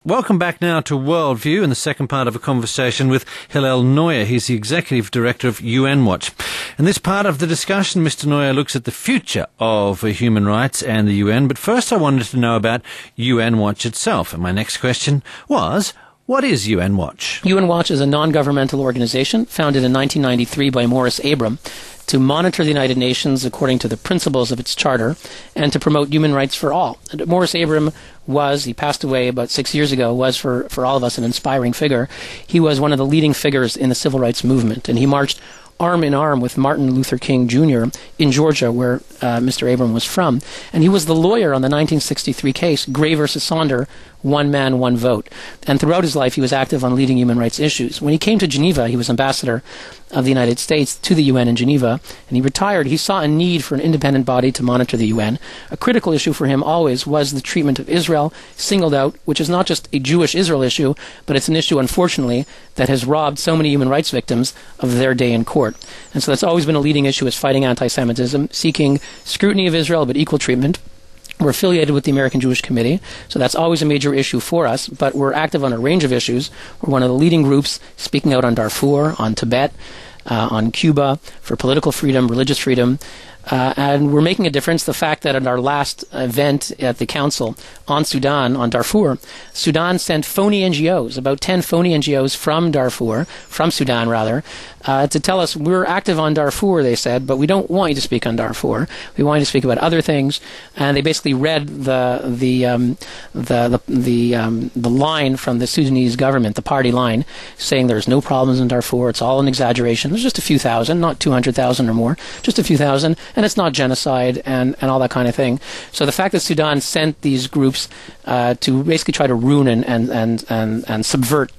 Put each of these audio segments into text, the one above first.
Welcome back now to Worldview in the second part of a conversation with Hillel Neuer. He's the Executive Director of UN Watch. In this part of the discussion, Mr. Neuer looks at the future of human rights and the UN. But first I wanted to know about UN Watch itself. And my next question was, what is UN Watch? UN Watch is a non-governmental organization founded in 1993 by Maurice Abram to monitor the United Nations according to the principles of its charter and to promote human rights for all. And Maurice Abram he passed away about 6 years ago, was for all of us an inspiring figure. He was one of the leading figures in the civil rights movement, and he marched arm in arm with Martin Luther King Jr. in Georgia, where Mr. Abram was from. And he was the lawyer on the 1963 case, Gray versus Sonder, one man, one vote. And throughout his life, he was active on leading human rights issues. When he came to Geneva, he was ambassador of the United States to the UN in Geneva, and he retired. He saw a need for an independent body to monitor the UN. A critical issue for him always was the treatment of Israel, singled out, which is not just a Jewish Israel issue, but it's an issue, unfortunately, that has robbed so many human rights victims of their day in court. And so that's always been a leading issue, is fighting anti-Semitism, seeking scrutiny of Israel, but equal treatment. We're affiliated with the American Jewish Committee, so that's always a major issue for us, but we're active on a range of issues. We're one of the leading groups speaking out on Darfur, on Tibet, on Cuba, for political freedom, religious freedom, and we're making a difference. The fact that at our last event at the Council on Sudan, on Darfur, Sudan sent phony NGOs, about 10 phony NGOs from Darfur, from Sudan rather, to tell us we're active on Darfur, they said, but we don't want you to speak on Darfur. We want you to speak about other things. And they basically read the line from the Sudanese government, the party line, saying there's no problems in Darfur. It's all an exaggeration. There's just a few thousand, not 200,000 or more, just a few thousand, and it's not genocide and all that kind of thing. So the fact that Sudan sent these groups to basically try to ruin and subvert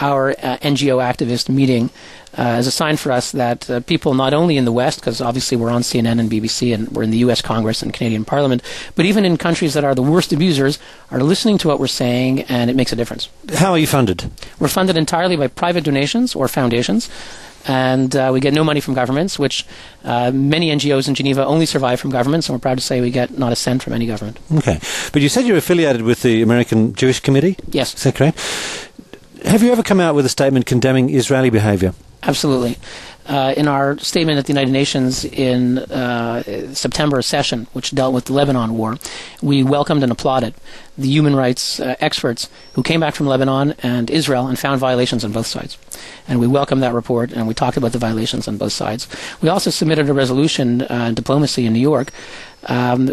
our NGO activist meeting is a sign for us that people not only in the West, because obviously we're on CNN and BBC and we're in the U.S. Congress and Canadian Parliament, but even in countries that are the worst abusers are listening to what we're saying, and it makes a difference. How are you funded? We're funded entirely by private donations or foundations. And we get no money from governments, which many NGOs in Geneva only survive from governments, and we're proud to say we get not a cent from any government. Okay. But you said you're affiliated with the American Jewish Committee? Yes. Is that correct? Have you ever come out with a statement condemning Israeli behavior? Absolutely. In our statement at the United Nations in September session, which dealt with the Lebanon war, we welcomed and applauded the human rights experts who came back from Lebanon and Israel and found violations on both sides. And we welcomed that report, and we talked about the violations on both sides. We also submitted a resolution in diplomacy in New York,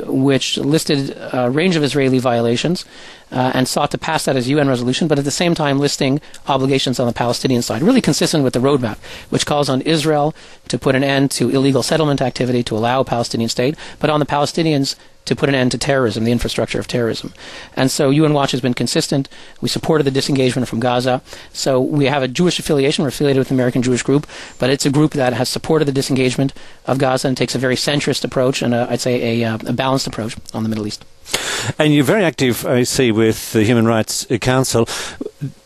which listed a range of Israeli violations and sought to pass that as a UN resolution, but at the same time listing obligations on the Palestinian side, really consistent with the roadmap, which calls on Israel to put an end to illegal settlement activity to allow a Palestinian state, but on the Palestinians to put an end to terrorism, the infrastructure of terrorism. And so UN Watch has been consistent. We supported the disengagement from Gaza. So we have a Jewish affiliation. We're affiliated with the American Jewish Group, but it's a group that has supported the disengagement of Gaza and takes a very centrist approach and I'd say a balanced approach on the Middle East. And you're very active, I see, with the Human Rights Council,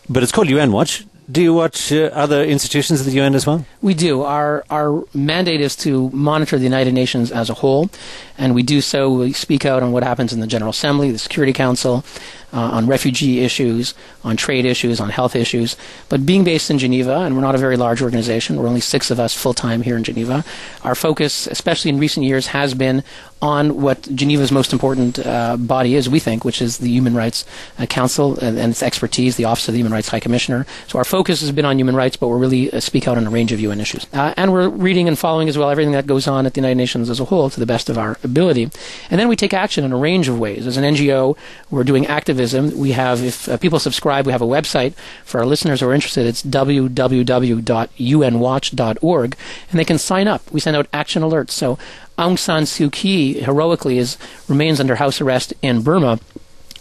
but it's called UN Watch. Do you watch other institutions of the UN as well? We do. Our mandate is to monitor the United Nations as a whole, and we do so. We speak out on what happens in the General Assembly, the Security Council, on refugee issues, on trade issues, on health issues. But being based in Geneva, and we're not a very large organization, we're only 6 of us full-time here in Geneva, our focus, especially in recent years, has been on what Geneva's most important body is, we think, which is the Human Rights Council and its expertise, the Office of the Human Rights High Commissioner. So our focus has been on human rights, but we're really speak out on a range of UN issues. And we're reading and following as well everything that goes on at the United Nations as a whole to the best of our ability. And then we take action in a range of ways. As an NGO, we're doing activism. We have, if people subscribe, we have a website for our listeners who are interested. It's www.unwatch.org, and they can sign up. We send out action alerts. So Aung San Suu Kyi heroically remains under house arrest in Burma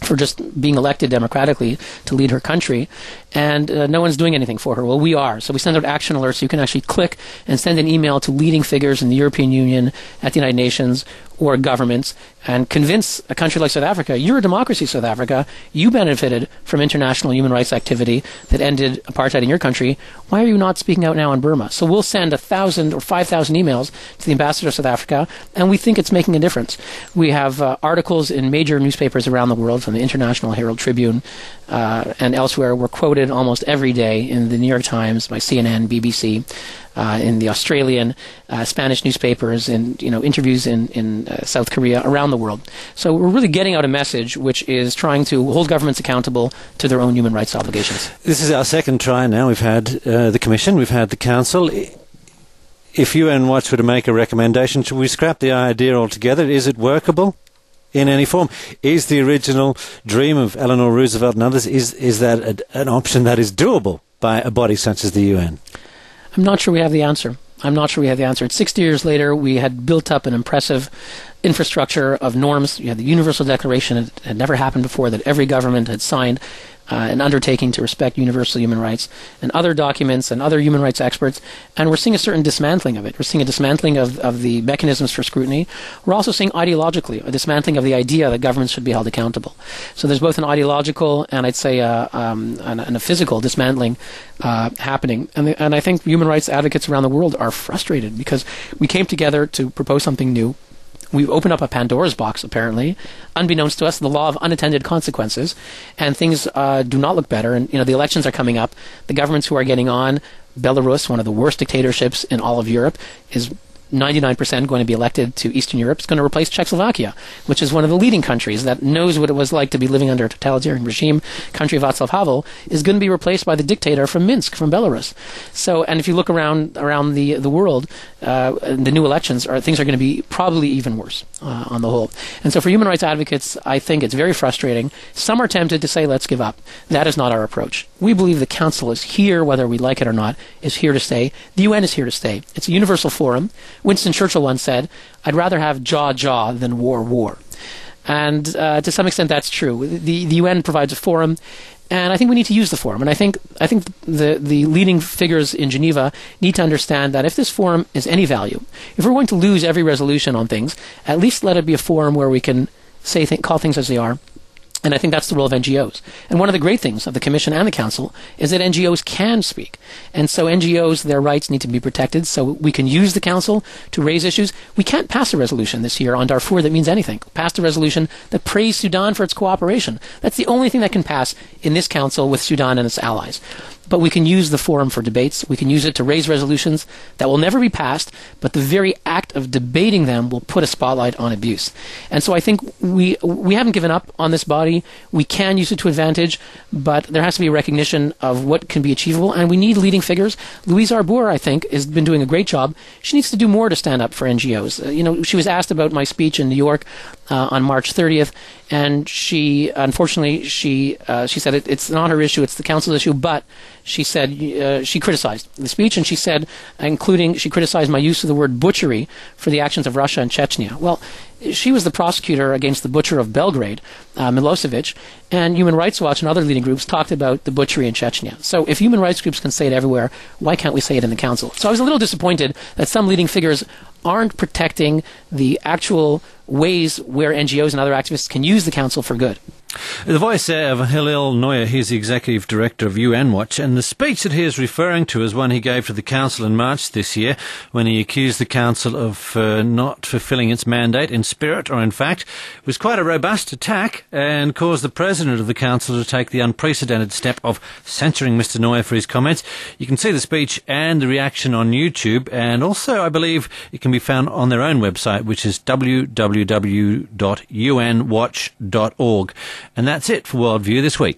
for just being elected democratically to lead her country, and no one's doing anything for her. Well, we are. So we send out action alerts. You can actually click and send an email to leading figures in the European Union, at the United Nations, or governments, and convince a country like South Africa, you're a democracy, South Africa, you benefited from international human rights activity that ended apartheid in your country. Why are you not speaking out now in Burma? So we'll send 1,000 or 5,000 emails to the ambassador of South Africa, and we think it's making a difference. We have articles in major newspapers around the world, from the International Herald Tribune and elsewhere were quoted almost every day in the New York Times, by CNN, BBC, in the Australian, Spanish newspapers, and interviews in South Korea, around the world. So we're really getting out a message which is trying to hold governments accountable to their own human rights obligations. This is our second try now. We've had the Commission, we've had the Council. If UN Watch were to make a recommendation, should we scrap the idea altogether? Is it workable in any form? Is the original dream of Eleanor Roosevelt and others, is that an option that is doable by a body such as the UN? I'm not sure we have the answer. It's 60 years later. We had built up an impressive infrastructure of norms. You had the Universal Declaration. It had never happened before that every government had signed, an undertaking to respect universal human rights, and other documents and other human rights experts. And we're seeing a certain dismantling of it. We're seeing a dismantling of the mechanisms for scrutiny. We're also seeing ideologically a dismantling of the idea that governments should be held accountable. So there's both an ideological and I'd say and a physical dismantling happening. And I think human rights advocates around the world are frustrated because we came together to propose something new. We've opened up a Pandora's box, apparently, unbeknownst to us, the law of unintended consequences, and things do not look better. And, the elections are coming up. The governments who are getting on, Belarus, one of the worst dictatorships in all of Europe, is 99% going to be elected to Eastern Europe. It's going to replace Czechoslovakia, which is one of the leading countries that knows what it was like to be living under a totalitarian regime. Country Václav Havel is going to be replaced by the dictator from Minsk, from Belarus. So, and if you look around the world, the new elections things are going to be probably even worse on the whole. And so, for human rights advocates, I think it's very frustrating. Some are tempted to say, "Let's give up." That is not our approach. We believe the Council is here, whether we like it or not, is here to stay. The UN is here to stay. It's a universal forum. Winston Churchill once said, "I'd rather have jaw than war." And to some extent, that's true. The UN provides a forum, and I think we need to use the forum. And I think the leading figures in Geneva need to understand that if this forum is any value, if we're going to lose every resolution on things, at least let it be a forum where we can call things as they are. And I think that's the role of NGOs. And one of the great things of the Commission and the Council is that NGOs can speak. And so NGOs, their rights need to be protected, so we can use the Council to raise issues. We can't pass a resolution this year on Darfur that means anything. Passed a resolution that praised Sudan for its cooperation. That's the only thing that can pass in this Council with Sudan and its allies. But we can use the forum for debates. We can use it to raise resolutions that will never be passed, but the very act of debating them will put a spotlight on abuse. And so I think we haven't given up on this body. We can use it to advantage, but there has to be a recognition of what can be achievable, and we need leading figures. Louise Arbour, I think, has been doing a great job. She needs to do more to stand up for NGOs. She was asked about my speech in New York on March 30th, and she said it's not her issue, it's the Council's issue, but she said she criticized the speech, and she said, she criticized my use of the word butchery for the actions of Russia and Chechnya. Well, she was the prosecutor against the butcher of Belgrade, Milosevic, and Human Rights Watch and other leading groups talked about the butchery in Chechnya. So if human rights groups can say it everywhere, why can't we say it in the Council? So I was a little disappointed that some leading figures aren't protecting the actual ways where NGOs and other activists can use the Council for good. The voice there of Hillel Neuer, he's the Executive Director of UN Watch, and the speech that he is referring to is one he gave to the Council in March this year when he accused the Council of not fulfilling its mandate in spirit or in fact. It was quite a robust attack and caused the President of the Council to take the unprecedented step of censuring Mr. Neuer for his comments. You can see the speech and the reaction on YouTube, and also I believe it can be found on their own website, which is www.unwatch.org. And that's it for Worldview this week.